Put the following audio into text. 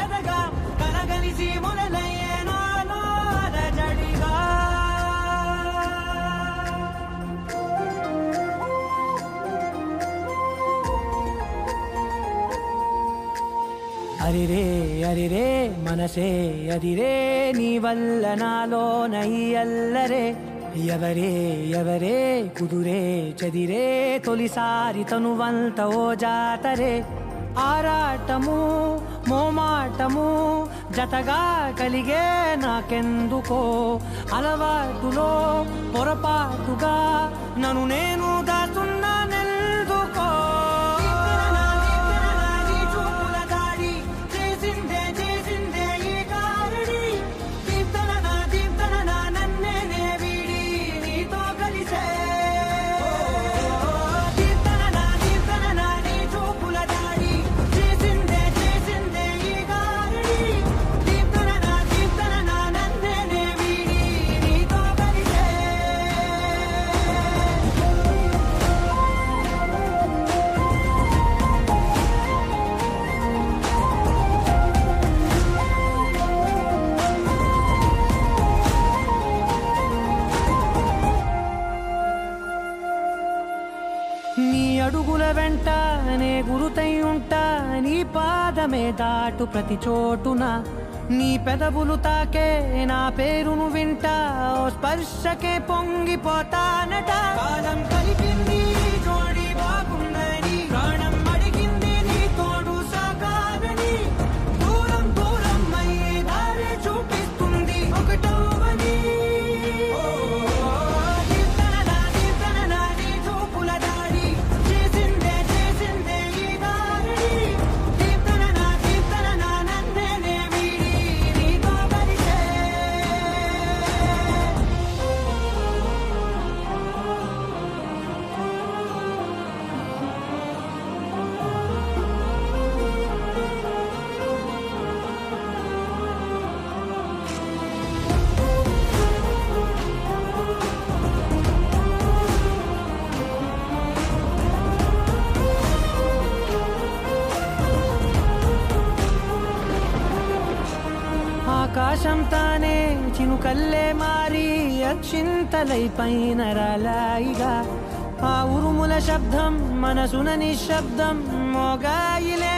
ఎదగా కలగలిసి మొదలయ్యే నాలో అలజడిగా. అరిరే అరిరే మనసే అదిరే నీ వల్ల నాలో నయ్యల్లరే. ఎవరే ఎవరే కుదురే చదిరే తొలిసారి తనువంత ఓ జాతరే. ఆరాటము మోమాటము జతగా కలిగే నాకెందుకో అలవాటులో పొరపాటుగా నన్ను నేను దాస్తున్నానెందుకో. నీ అడుగుల వెంట నే గురుతై ఉంటా, నీ పాదమే దాటు ప్రతి చోటున. నీ పెదవులు తాకే నా పేరును వింటా, ఓ స్పర్శకే పొంగిపోతానట. కాలం కలిపింది జోడి బాగుందని, ప్రాణం అడిగింది నీ తోడు సాగాలని. దూరం దూరం అయ్యే దారి చూపిస్తుంది ఒకటవని. ఆకాశం తానే చినుకల్లే మారి అక్షింతలై పైన రాలాయిగా. ఆ ఉరుముల శబ్దం మనసున నిశ్శబ్దం మోగాయిలే